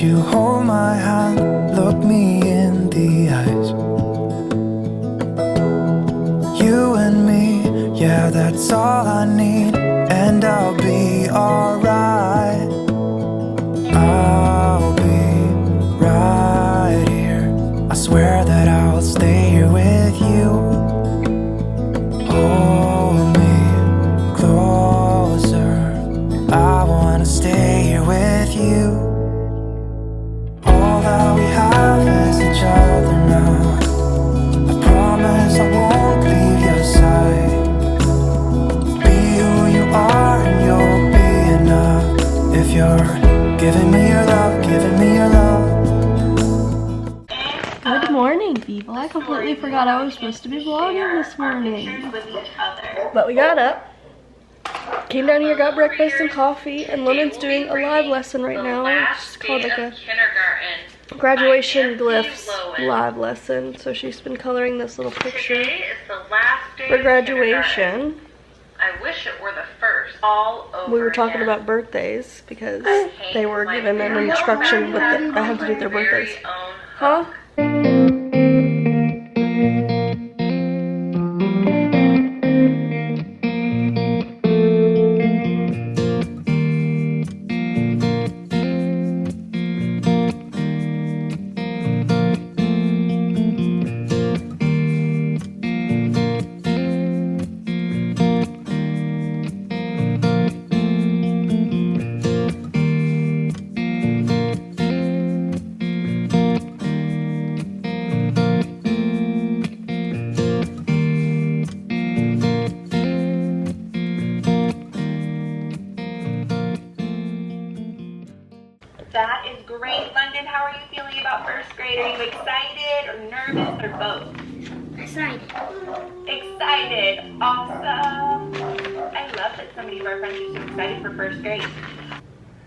you hold my hand, look me in the eyes. You and me, yeah, that's all I need, and I'll be alright. I'll be right here. I swear that I'll stay here with you. Hold me closer. I wanna stay here with you. All that we have is each other now. I promise I won't leave your side. Be who you are and you'll be enough. If you're giving me your love, giving me your love. Good morning, people. I completely forgot I was supposed to be vlogging this morning. But we got up, came down here, got breakfast and coffee, and Lennon's doing a live lesson right now. It's called like a graduation glyphs live lesson. So she's been coloring this little picture for graduation. I wish it were the first all over. We were talking about birthdays because they were given an instruction with that I had to do their birthdays. Huh? That is great, London. How are you feeling about first grade? Are you excited or nervous or both? Excited. Excited. Awesome. I love that so many of our friends are so excited for first grade.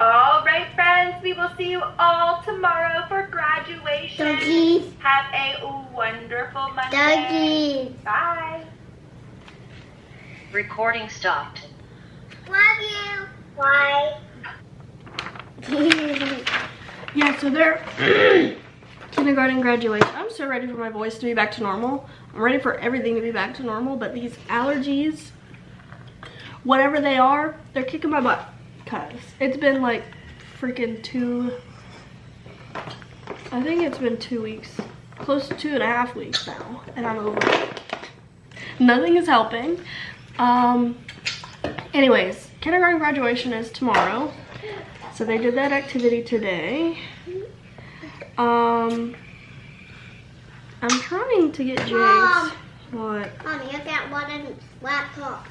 All right, friends. We will see you all tomorrow for graduation. Doggies. Have a wonderful Monday. Doggies. Bye. Recording stopped. Love you. Bye. Yeah, so they're kindergarten graduation. I'm so ready for my voice to be back to normal. I'm ready for everything to be back to normal, but these allergies, whatever they are, they're kicking my butt. Cause it's been like freaking I think it's been 2 weeks, close to 2.5 weeks now, and I'm over it. Nothing is helping. Anyways, kindergarten graduation is tomorrow. So they did that activity today. I'm trying to get Jay's. Mom. What? Mommy, I got one in laptop.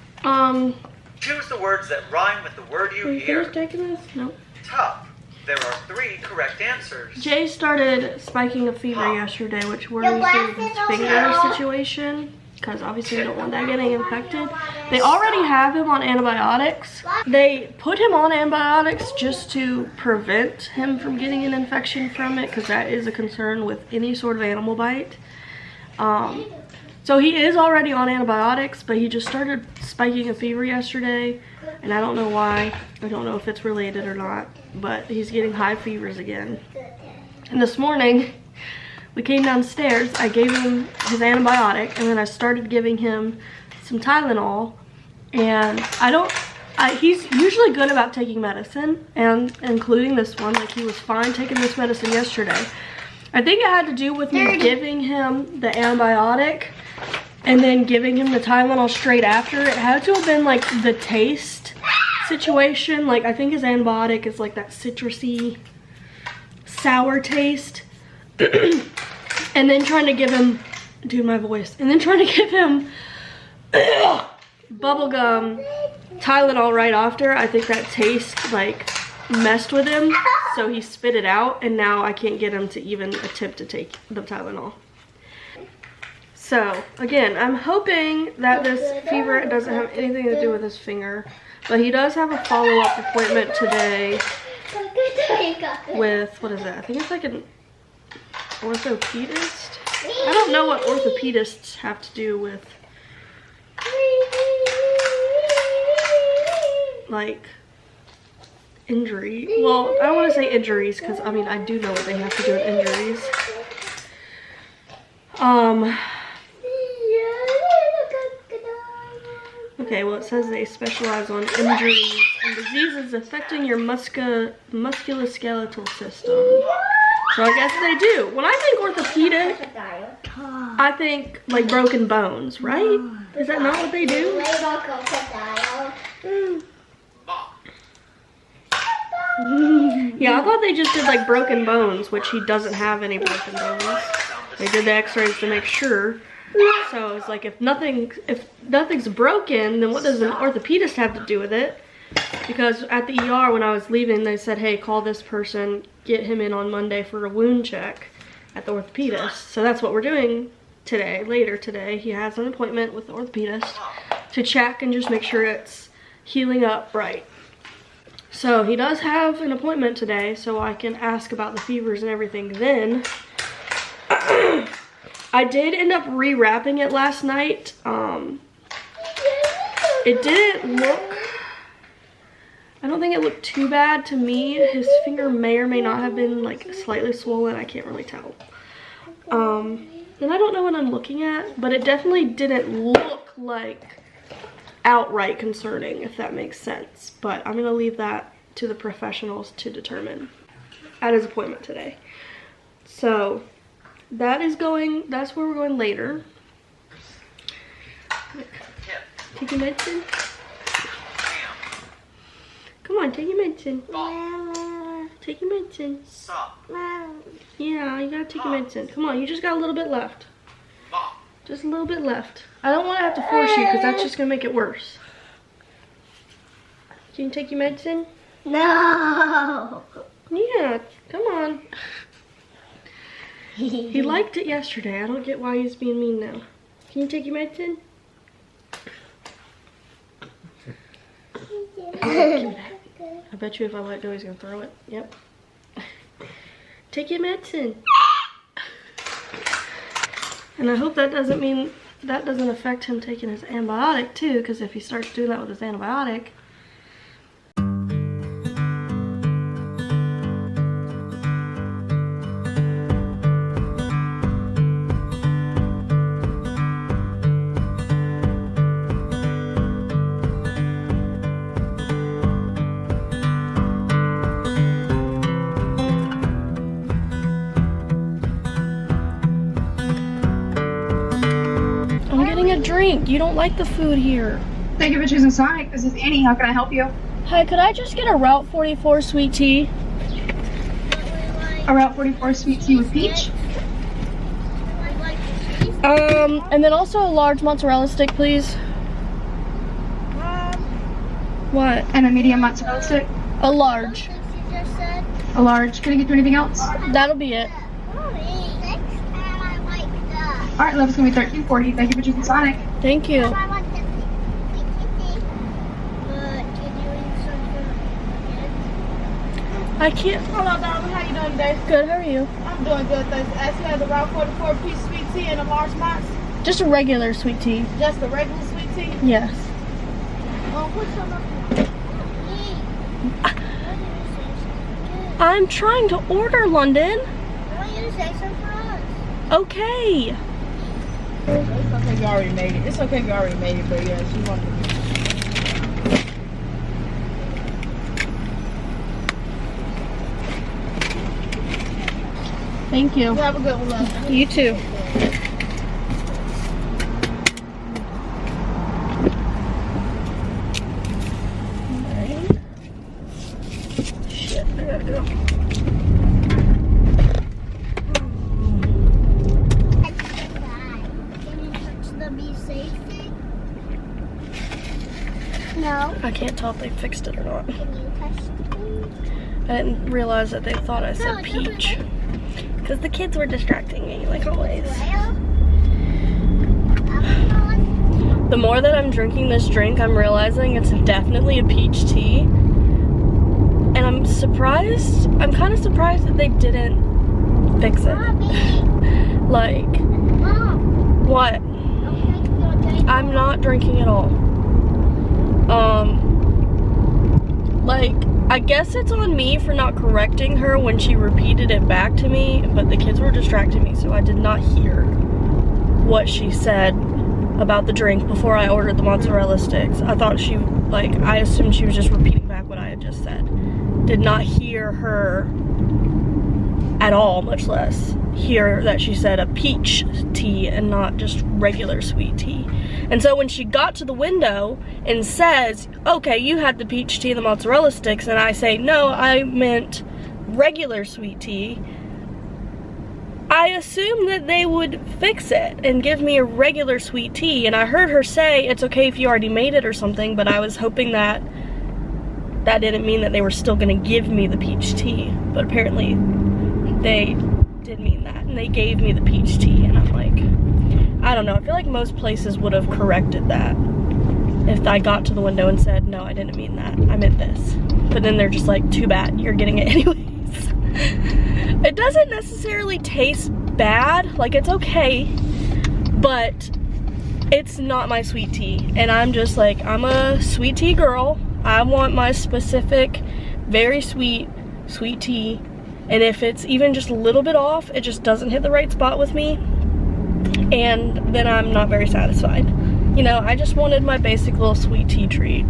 Choose the words that rhyme with the word you Are you hear. finished taking this? Nope. Tough. There are 3 correct answers. Jay started spiking a fever yesterday, which we're Your using with his glasses finger over. situation. Because obviously we don't want that getting infected. They already have him on antibiotics. They put him on antibiotics just to prevent him from getting an infection from it, because that is a concern with any sort of animal bite. So he is already on antibiotics, but he just started spiking a fever yesterday, and I don't know why. I don't know if it's related or not, but he's getting high fevers again. And this morning, we came downstairs, I gave him his antibiotic, and then I started giving him some Tylenol, and he's usually good about taking medicine, and including this one. Like, he was fine taking this medicine yesterday. I think it had to do with me giving him the antibiotic and then giving him the Tylenol straight after. It had to have been like the taste situation. Like, I think his antibiotic is like that citrusy, sour taste. And then trying to give him, dude, my voice, and then trying to give him bubblegum Tylenol right after. I think that taste like messed with him, so he spit it out, and now I can't get him to even attempt to take the Tylenol. So again, I'm hoping that this fever doesn't have anything to do with his finger, but he does have a follow-up appointment today with, what is that? I think it's like an orthopedist. I don't know what orthopedists have to do with like injury. Well, I don't want to say injuries because I mean I do know what they have to do with injuries. Okay, well it says they specialize on injuries and diseases affecting your musculoskeletal system. So I guess they do. When I think orthopedic, I think like broken bones, right? Is that not what they do? Yeah, I thought they just did like broken bones, which he doesn't have any broken bones. They did the x-rays to make sure. So it's like if nothing's broken, then what does an orthopedist have to do with it? Because at the ER when I was leaving, they said, hey, call this person, get him in on Monday for a wound check at the orthopedist. So that's what we're doing today, later today. He has an appointment with the orthopedist to check and just make sure it's healing up right. So he does have an appointment today, so I can ask about the fevers and everything then. I did end up rewrapping it last night. It didn't look, I don't think it looked too bad to me. His finger may or may not have been like slightly swollen. I can't really tell. And I don't know what I'm looking at, but it definitely didn't look like outright concerning, if that makes sense. But I'm gonna leave that to the professionals to determine at his appointment today. So that's where we're going later. Take your medicine. Come on, take your medicine. Take your medicine. Yeah, you gotta take your medicine. Come on, you just got a little bit left. Just a little bit left. I don't want to have to force you because that's just gonna make it worse. Can you take your medicine? No. Yeah, come on. He liked it yesterday. I don't get why he's being mean now. Can you take your medicine? I bet you if I let go, he's gonna throw it. Yep. Take your medicine. And I hope that doesn't affect him taking his antibiotic too, because if he starts doing that with his antibiotic. A drink. You don't like the food here. Thank you for choosing Sonic. This is Annie. How can I help you? Hi, could I just get a Route 44 sweet tea? A Route 44 sweet tea with peach? And then also a large mozzarella stick, please. What? And a medium mozzarella stick? A large. A large. Can I get you anything else? That'll be it. Alright, love, it's gonna be $13.40. Thank you for choosing Sonic. Thank you. I can't. Hello, darling. How you doing today? Good, how are you? I'm doing good. Thanks. I actually have the Route 44 piece sweet tea and a large mozz. Just a regular sweet tea. Just a regular sweet tea? Yes. What's your I'm trying to order, London. I want you to say something for us. Okay. It's okay, you already made it. It's okay, you already made it, but yeah, she wanted to. Thank you. You have a good one, love. You too. Alright. Shit, I gotta go. No. I can't tell if they fixed it or not. Can you touch the thing? I didn't realize that they thought I said peach. Because the kids were distracting me, like always. The more that I'm drinking this drink, I'm realizing it's definitely a peach tea. And I'm surprised, I'm kind of surprised that they didn't fix it. Like, Mom. what? I'm not drinking at all. Like, I guess it's on me for not correcting her when she repeated it back to me, but the kids were distracting me, so I did not hear what she said about the drink before I ordered the mozzarella sticks. I thought she, like, I assumed she was just repeating back what I had just said. Did not hear her at all, much less hear that she said a peach tea and not just regular sweet tea. And so when she got to the window and says, okay, you had the peach tea and the mozzarella sticks, and I say, no, I meant regular sweet tea, I assumed that they would fix it and give me a regular sweet tea. And I heard her say, it's okay if you already made it or something, but I was hoping that that didn't mean that they were still gonna give me the peach tea. But apparently they did mean that, and they gave me the peach tea, and I'm like, I don't know, I feel like most places would have corrected that if I got to the window and said, no, I didn't mean that, I meant this. But then they're just like, too bad, you're getting it anyways. It doesn't necessarily taste bad, like it's okay, but it's not my sweet tea. And I'm just like, I'm a sweet tea girl. I want my specific, very sweet tea. And if it's even just a little bit off, it just doesn't hit the right spot with me, and then I'm not very satisfied. You know, I just wanted my basic little sweet tea treat.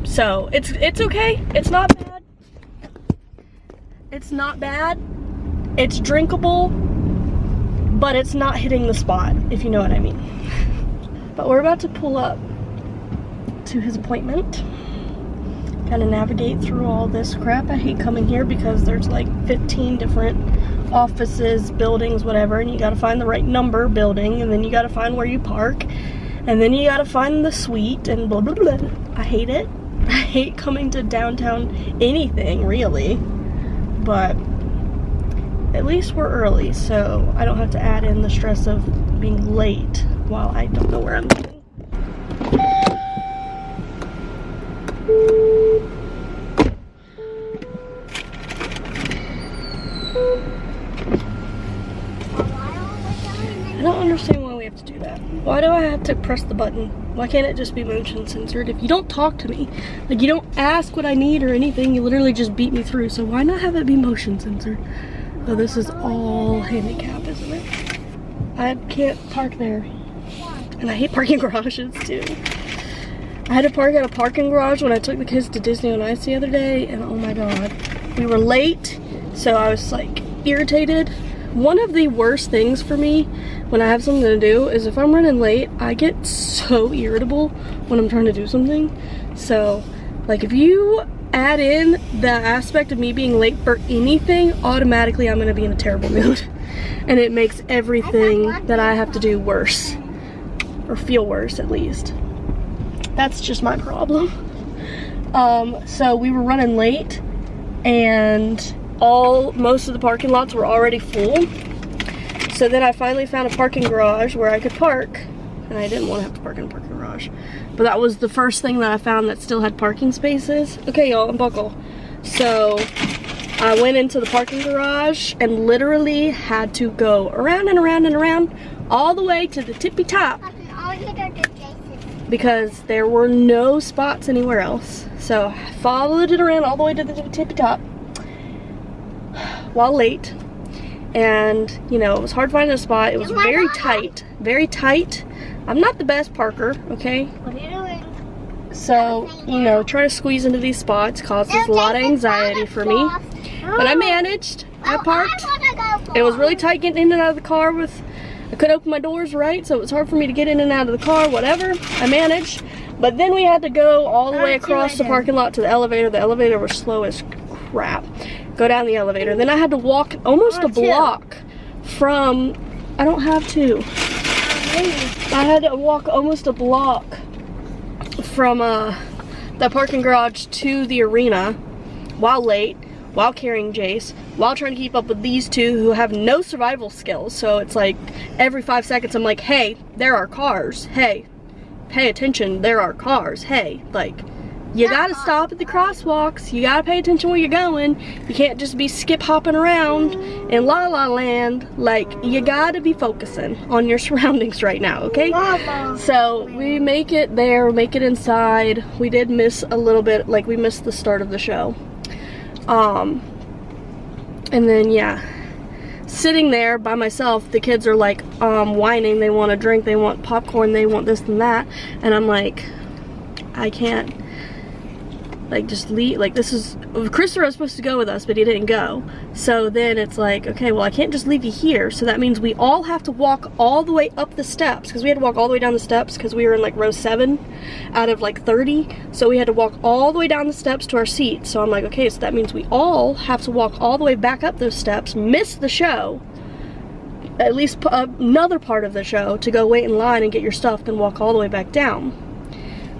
So it's okay. It's not bad. It's not bad. It's drinkable, but it's not hitting the spot, if you know what I mean. But we're about to pull up to his appointment. Kind of navigate through all this crap. I hate coming here because there's like 15 different offices, buildings, whatever, and you gotta find the right number building, and then you gotta find where you park, and then you gotta find the suite, and blah blah blah. I hate it. I hate coming to downtown anything, really. But at least we're early, so I don't have to add in the stress of being late while I don't know where I'm going. I don't understand why we have to do that. Why do I have to press the button? Why can't it just be motion censored? If you don't talk to me, like you don't ask what I need or anything, you literally just beat me through. So why not have it be motion censored? Oh, this is all handicap, isn't it? I can't park there. And I hate parking garages too. I had to park at a parking garage when I took the kids to Disney on Ice the other day, and oh my god. We were late, so I was like irritated. One of the worst things for me when I have something to do is if I'm running late, I get so irritable when I'm trying to do something. So, like if you add in the aspect of me being late for anything, automatically I'm gonna be in a terrible mood. And it makes everything that I have to do worse. Or feel worse, at least. That's just my problem. So we were running late, and most of the parking lots were already full. So then I finally found a parking garage where I could park, and I didn't want to have to park in a parking garage, but that was the first thing that I found that still had parking spaces. Okay, y'all, unbuckle. So I went into the parking garage and literally had to go around and around and around all the way to the tippy top because there were no spots anywhere else. So I followed it around all the way to the tippy top while late, and you know, it was hard finding a spot. It was very tight, very tight. I'm not the best parker, okay? What are you doing? So, you know, trying to squeeze into these spots causes a lot of anxiety for me. But I managed. I parked. It was really tight getting in and out of the car I couldn't open my doors right, so it was hard for me to get in and out of the car, whatever. I managed. But then we had to go all the way across the parking lot to the elevator. The elevator was slow as crap. Go down the elevator. Then I had to walk almost a block from, I don't have to. I had to walk almost a block from the parking garage to the arena while late, while carrying Jace, while trying to keep up with these two who have no survival skills. So it's like every 5 seconds I'm like, hey, there are cars. Hey, pay attention, there are cars. Hey, like, You gotta stop at the crosswalks. You gotta pay attention where you're going. You can't just be skip hopping around in La La Land. Like, you gotta be focusing on your surroundings right now, okay? So we make it there, make it inside. We did miss a little bit, like we missed the start of the show. And then yeah, sitting there by myself, the kids are like whining, they want a drink, they want popcorn, they want this and that, and I'm like, I can't like just leave. Like, this is, Christopher was supposed to go with us, but he didn't go. So then it's like, okay, well I can't just leave you here. So that means we all have to walk all the way up the steps, because we had to walk all the way down the steps because we were in like row 7 out of like 30. So we had to walk all the way down the steps to our seats. So I'm like, okay, so that means we all have to walk all the way back up those steps, miss the show, at least another part of the show, to go wait in line and get your stuff, then walk all the way back down.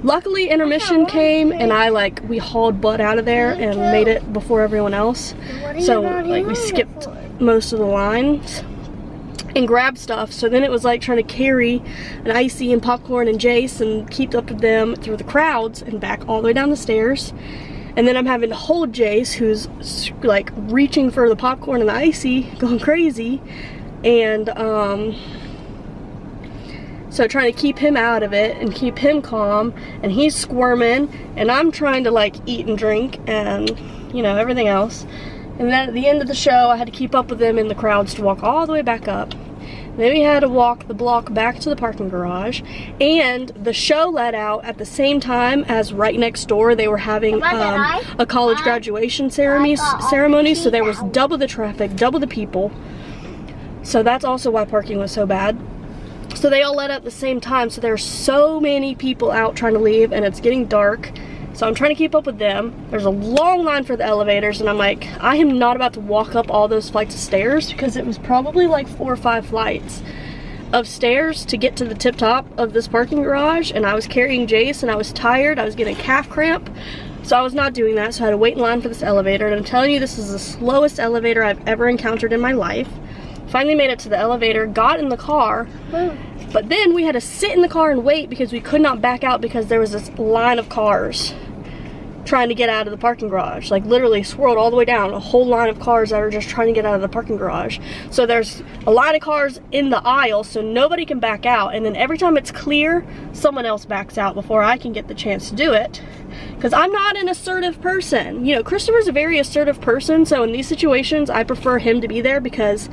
Luckily, intermission came, and we hauled butt out of there and made it before everyone else. So, like, we skipped most of the lines and grabbed stuff. So then it was like trying to carry an Icy and popcorn and Jace and keep up with them through the crowds and back all the way down the stairs. And then I'm having to hold Jace, who's like reaching for the popcorn and the Icy, going crazy. And, so trying to keep him out of it and keep him calm, and he's squirming, and I'm trying to like eat and drink and, you know, everything else. And then at the end of the show, I had to keep up with them in the crowds to walk all the way back up. Then we had to walk the block back to the parking garage, and the show let out at the same time as right next door they were having a college graduation ceremony, so there was double the traffic, double the people. So that's also why parking was so bad. So they all let out at the same time, so there's so many people out trying to leave, and it's getting dark. So I'm trying to keep up with them. There's a long line for the elevators, and I'm like, I am not about to walk up all those flights of stairs, because it was probably like 4 or 5 flights of stairs to get to the tip top of this parking garage, and I was carrying Jace, and I was tired. I was getting calf cramp, so I was not doing that, so I had to wait in line for this elevator, and I'm telling you, this is the slowest elevator I've ever encountered in my life. Finally made it to the elevator, got in the car, but then we had to sit in the car and wait because we could not back out because there was this line of cars trying to get out of the parking garage. Like, literally swirled all the way down, a whole line of cars that are just trying to get out of the parking garage. So there's a line of cars in the aisle, so nobody can back out, and then every time it's clear, someone else backs out before I can get the chance to do it. Because I'm not an assertive person. You know, Christopher's a very assertive person, so in these situations, I prefer him to be there, because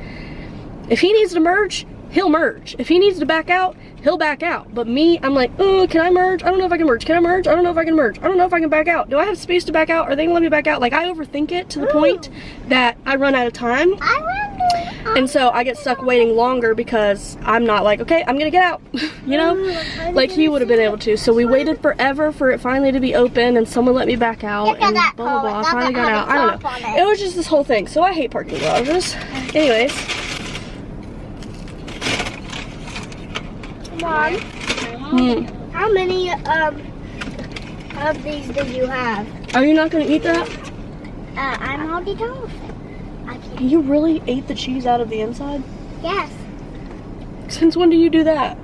if he needs to merge, he'll merge. If he needs to back out, he'll back out. But me, I'm like, oh, can I merge? I don't know if I can merge. Can I merge? I don't know if I can merge. I don't know if I can back out. Do I have space to back out? Are they gonna let me back out? Like, I overthink it to the point that I run out of time. And so I get stuck waiting longer because I'm not like, okay, I'm gonna get out, you know? Like he would have been able to. So we waited forever for it finally to be open, and someone let me back out, and blah, blah, blah. I finally got out. I don't know. It was just this whole thing. So I hate parking garages. Anyways. Mom, how many of these do you have? Are you not gonna eat that? I'm already done with it. You really ate the cheese out of the inside? Yes. Since when do you do that?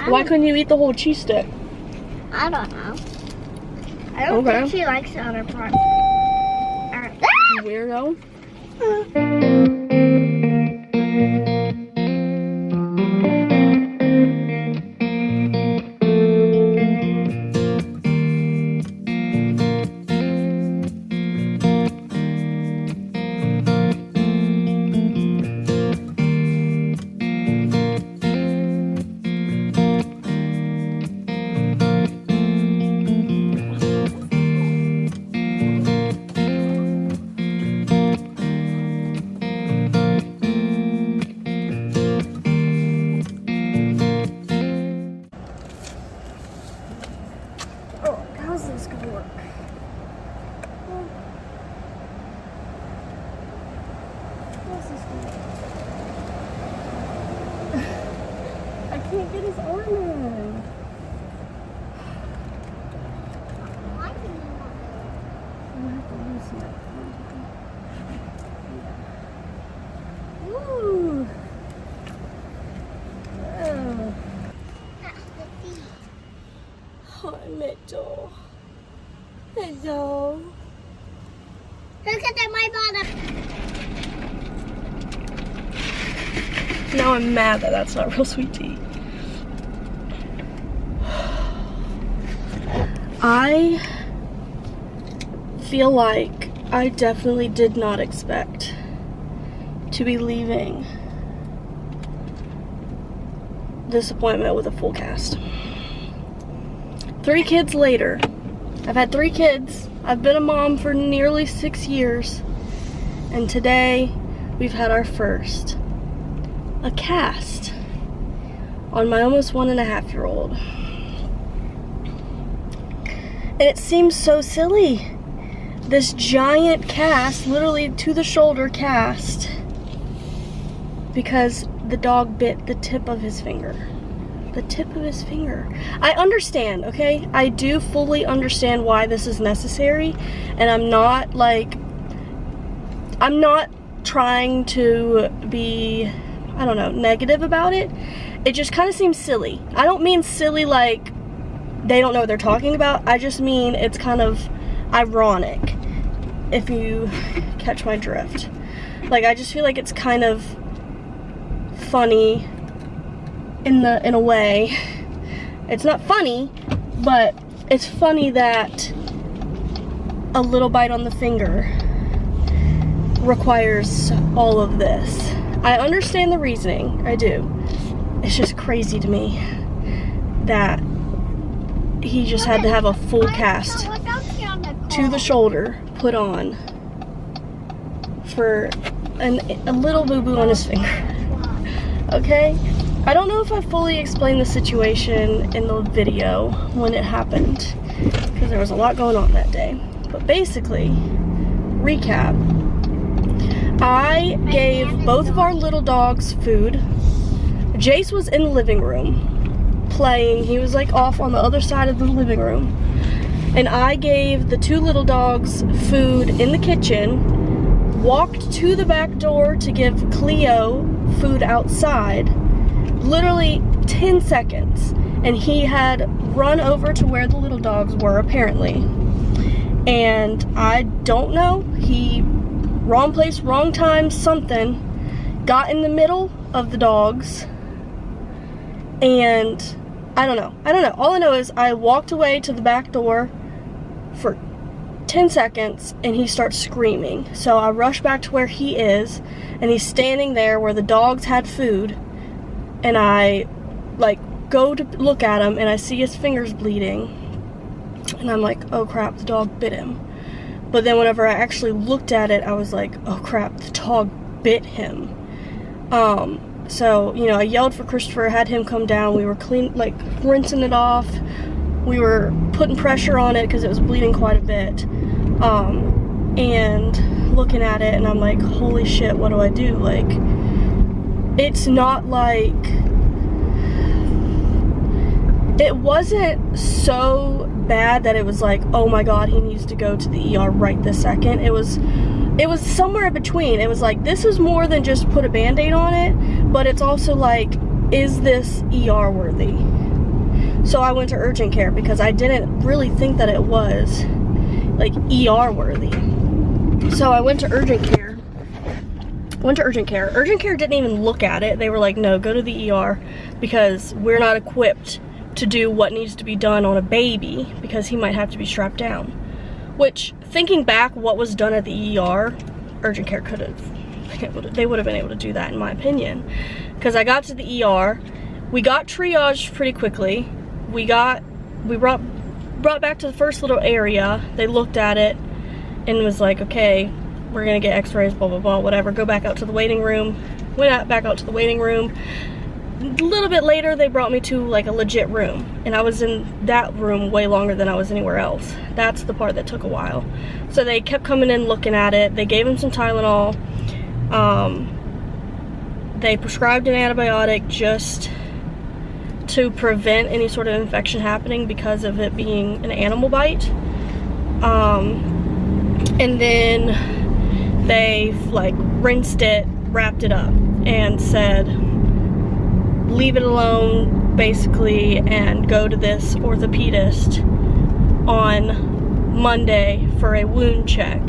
Why couldn't you eat the whole cheese stick? I don't know. I don't think she likes the other part. Weirdo. I can't get his arm in. Ooh. Oh. Hi, Mitchell. now I'm mad that that's not real sweet tea. I feel like I definitely did not expect to be leaving this appointment with a full cast. 3 kids later. I've had 3 kids. I've been a mom for nearly 6 years. And today, we've had our first. A cast on my almost 1.5-year-old. And it seems so silly. This giant cast, literally to the shoulder cast, because the dog bit the tip of his finger. The tip of his finger. I understand, okay? I do fully understand why this is necessary, and I'm not trying to be, I don't know, negative about it. It just kind of seems silly. I don't mean silly like they don't know what they're talking about. I just mean it's kind of ironic, if you catch my drift. Like, I just feel like it's kind of funny in a way. It's not funny, but it's funny that a little bite on the finger requires all of this. I understand the reasoning, I do. It's just crazy to me that he just had to have a full cast to the shoulder put on for a little boo-boo on his finger. Okay? I don't know if I fully explained the situation in the video when it happened, because there was a lot going on that day. But basically, recap. I gave both of our little dogs food. Jace was in the living room playing. He was like off on the other side of the living room. And I gave the 2 little dogs food in the kitchen, walked to the back door to give Cleo food outside. Literally 10 seconds. And he had run over to where the little dogs were, apparently. And I don't know, he, wrong place, wrong time, something, got in the middle of the dogs, and I don't know. All I know is I walked away to the back door for 10 seconds, and he starts screaming. So I rush back to where he is, and he's standing there where the dogs had food, and I, like, go to look at him, and I see his fingers bleeding. And I'm like, oh crap, the dog bit him. But then whenever I actually looked at it, I was like, oh crap, the dog bit him. So, you know, I yelled for Christopher, had him come down. We were rinsing it off. We were putting pressure on it because it was bleeding quite a bit. And looking at it, and I'm like, holy shit, what do I do? Like, it's not like, it wasn't so bad that it was like, oh my god, he needs to go to the ER right this second. It was somewhere in between. It was like, this is more than just put a band-aid on it, but it's also like, is this ER worthy? So I went to urgent care because I didn't really think that it was like ER worthy. So I went to urgent care. Urgent care didn't even look at it. They were like, no, go to the ER because we're not equipped to do what needs to be done on a baby because he might have to be strapped down. Which, thinking back what was done at the ER, urgent care could have, they would have been able to do that in my opinion. Because I got to the ER, we got triaged pretty quickly. We brought back to the first little area. They looked at it and was like, okay, we're gonna get x-rays, blah, blah, blah, whatever. Go back out to the waiting room. Went back out to the waiting room. A little bit later, they brought me to like a legit room, and I was in that room way longer than I was anywhere else. That's the part that took a while. So they kept coming in looking at it. They gave him some Tylenol. They prescribed an antibiotic just to prevent any sort of infection happening because of it being an animal bite. And then they like rinsed it, wrapped it up, and said, leave it alone, basically, and go to this orthopedist on Monday for a wound check.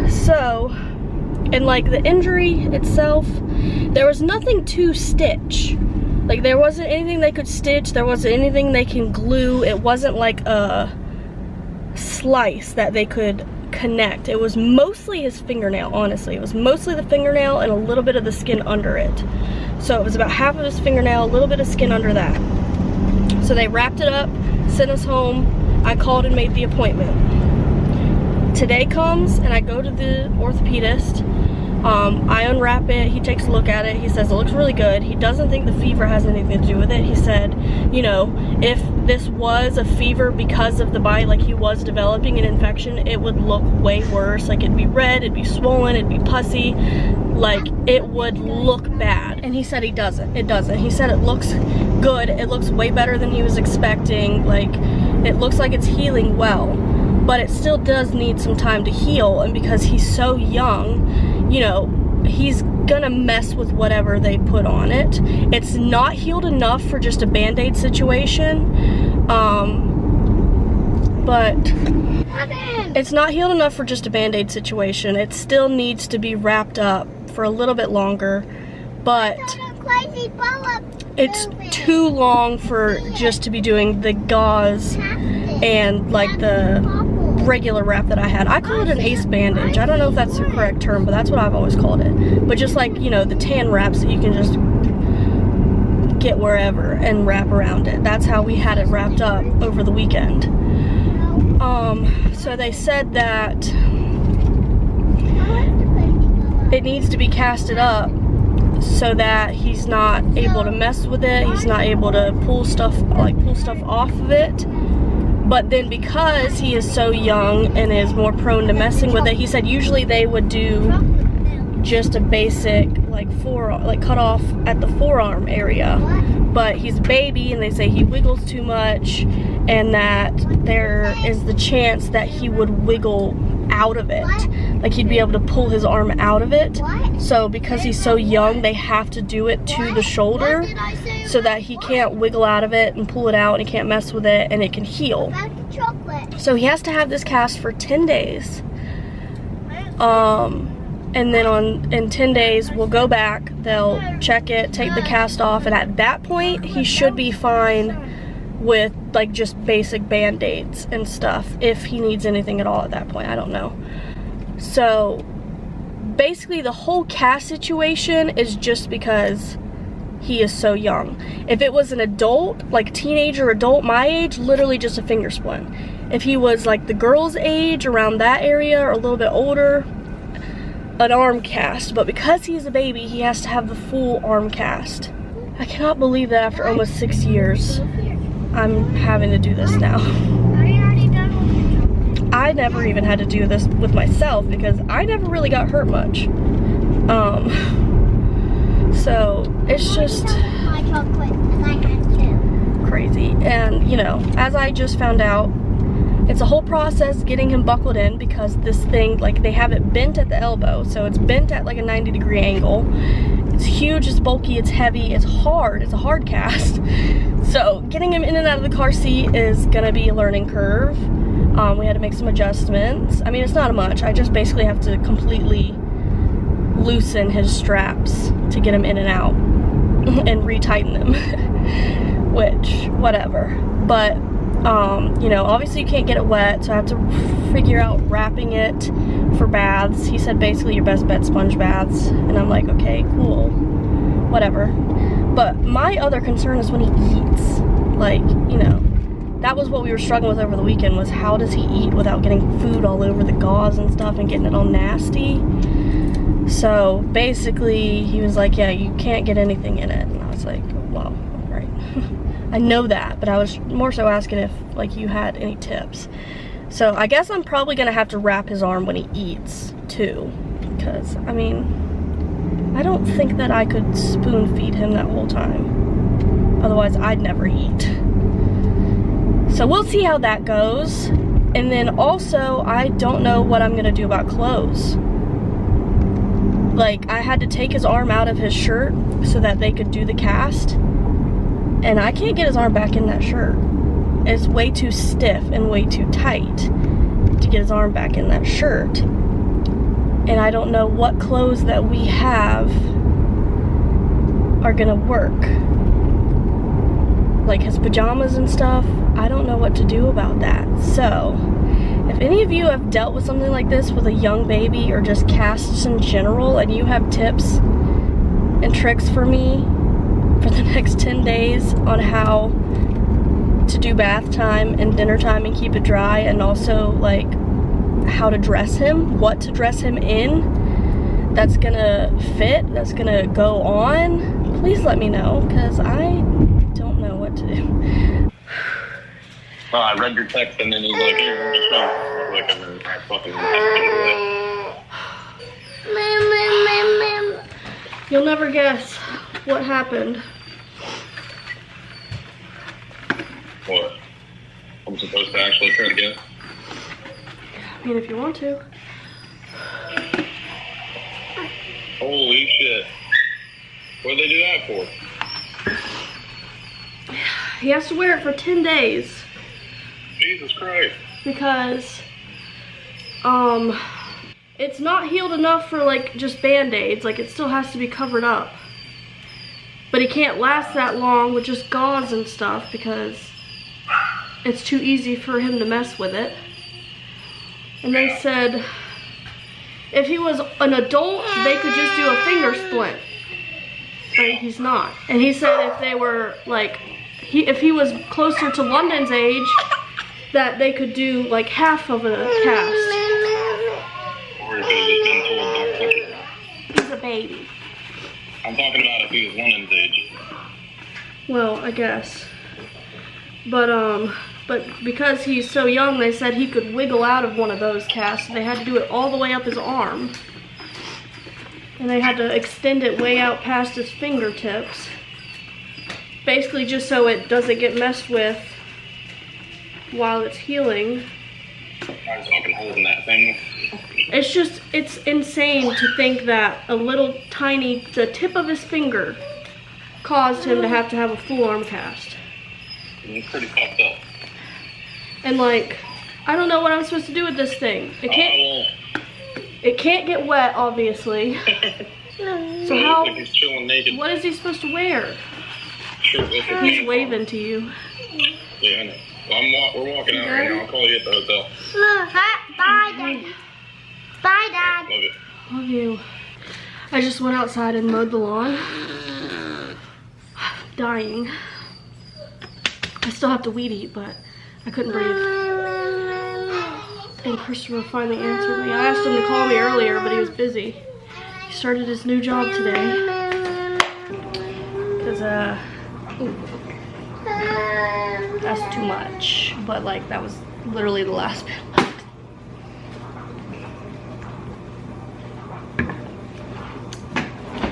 So And like the injury itself, there was nothing to stitch. Like there wasn't anything they could stitch, there wasn't anything they can glue. It wasn't like a slice that they could connect. It was mostly his fingernail, honestly. It was mostly the fingernail and a little bit of the skin under it. So it was about half of his fingernail, a little bit of skin under that. So they wrapped it up, sent us home. I called and made the appointment. Today comes and I go to the orthopedist. I unwrap it, he takes a look at it, he says it looks really good. He doesn't think the fever has anything to do with it. He said, you know, if this was a fever because of the bite, like he was developing an infection, it would look way worse. Like it'd be red, it'd be swollen, it'd be pussy, like it would look bad. And he said it doesn't. He said it looks good, it looks way better than he was expecting, like it looks like it's healing well, but it still does need some time to heal. And because he's so young, you know, he's gonna mess with whatever they put on it. It's not healed enough for just a band-aid situation, but it's not healed enough for just a band-aid situation. It still needs to be wrapped up for a little bit longer, but it's too long for just to be doing the gauze and like the regular wrap that I had. I call it an ace bandage. I don't know if that's the correct term, but that's what I've always called it. But just like, you know, the tan wraps that you can just get wherever and wrap around it. That's how we had it wrapped up over the weekend. So they said that it needs to be casted up so that he's not able to mess with it. He's not able to pull stuff off of it. But then because he is so young and is more prone to messing with it, he said usually they would do just a basic like cut off at the forearm area. But he's a baby and they say he wiggles too much and that there is the chance that he would wiggle out of it. Like he'd be able to pull his arm out of it. So because he's so young, they have to do it to the shoulder so that he can't wiggle out of it and pull it out and he can't mess with it and it can heal. So he has to have this cast for 10 days. And then in 10 days we'll go back, they'll check it, take the cast off, and at that point he should be fine with like just basic band-aids and stuff, if he needs anything at all at that point. I don't know. So basically the whole cast situation is just because he is so young. If it was an adult, like teenager, adult my age, literally just a finger splint. If he was like the girl's age, around that area, or a little bit older, an arm cast. But because he's a baby, he has to have the full arm cast. I cannot believe that after almost 6 years I'm having to do this now. I never even had to do this with myself because I never really got hurt much. So it's just crazy. And you know, as I just found out, it's a whole process getting him buckled in because this thing, like they have it bent at the elbow, so it's bent at like a 90-degree angle. It's huge, it's bulky, it's heavy, it's hard, it's a hard cast. So getting him in and out of the car seat is gonna be a learning curve. We had to make some adjustments. I mean, it's not much. I just basically have to completely loosen his straps to get him in and out and retighten them, which, whatever. But, you know, obviously you can't get it wet, so I have to figure out wrapping it for baths. He said basically your best bet sponge baths, and I'm like, okay, cool, whatever. But my other concern is when he eats. Like, you know, that was what we were struggling with over the weekend, was how does he eat without getting food all over the gauze and stuff and getting it all nasty. So basically he was like, yeah, you can't get anything in it. And I was like, well, right. I know that, but I was more so asking if like you had any tips. So I guess I'm probably gonna have to wrap his arm when he eats too, because I mean, I don't think that I could spoon feed him that whole time. Otherwise I'd never eat. So we'll see how that goes. And then also, I don't know what I'm gonna do about clothes. Like, I had to take his arm out of his shirt so that they could do the cast. And I can't get his arm back in that shirt. It's way too stiff and way too tight to get his arm back in that shirt. and I don't know what clothes that we have are gonna work. Like his pajamas and stuff, I don't know what to do about that. So, if any of you have dealt with something like this with a young baby or just casts in general, and you have tips and tricks for me for the next 10 days on how to do bath time and dinner time and keep it dry, and also like how to dress him, what to dress him in that's gonna fit, that's gonna go on, please let me know, because I don't know what to do. Well, I read your text and then he's like, here, let me show you. Like, I'm gonna fucking You'll never guess what happened. What? I'm supposed to actually try to guess? I mean, if you want to. Holy shit. What did they do that for? He has to wear it for 10 days. Jesus Christ. Because, it's not healed enough for like just band-aids. Like, it still has to be covered up. But he can't last that long with just gauze and stuff because it's too easy for him to mess with it. And they said if he was an adult, they could just do a finger splint. But he's not. And he said if they were like, if he was closer to London's age, that they could do like half of a cast. Or he could have just been told don't touch it. He's a baby. I'm talking about if he was London's age. Well, I guess. But because he's so young, they said he could wiggle out of one of those casts. They had to do it all the way up his arm. And they had to extend it way out past his fingertips. Basically just so it doesn't get messed with while it's healing. I was fucking holding that thing. It's insane to think that a little tiny, the tip of his finger caused him to have a full arm cast. It's pretty fucked up. And like, I don't know what I'm supposed to do with this thing. It can't get wet, obviously. So how, like he's chilling naked. what is he supposed to wear? He's waving to you. Yeah, I know. Well, we're walking out right now. I'll call you at the hotel. Bye, Dad. Bye, Dad. Love it. Love you. I just went outside and mowed the lawn. Dying. I still have to weed eat, but I couldn't breathe. And Christopher finally answered me. I asked him to call me earlier, but he was busy. He started his new job today. Because, that's too much. But, like, that was literally the last bit left.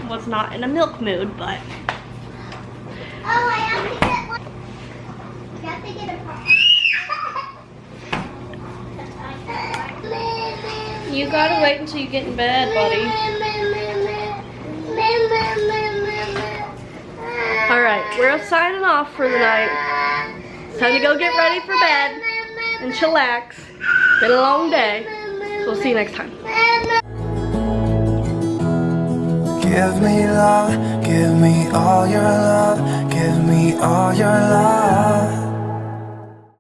Was not in a milk mood, but... Oh, I have to get one. You have to get a You gotta wait until you get in bed, buddy. Alright, we're signing off for the night. It's time to go get ready for bed and chillax. Been a long day. So we'll see you next time. Give me love, give me all your love, give me all your love.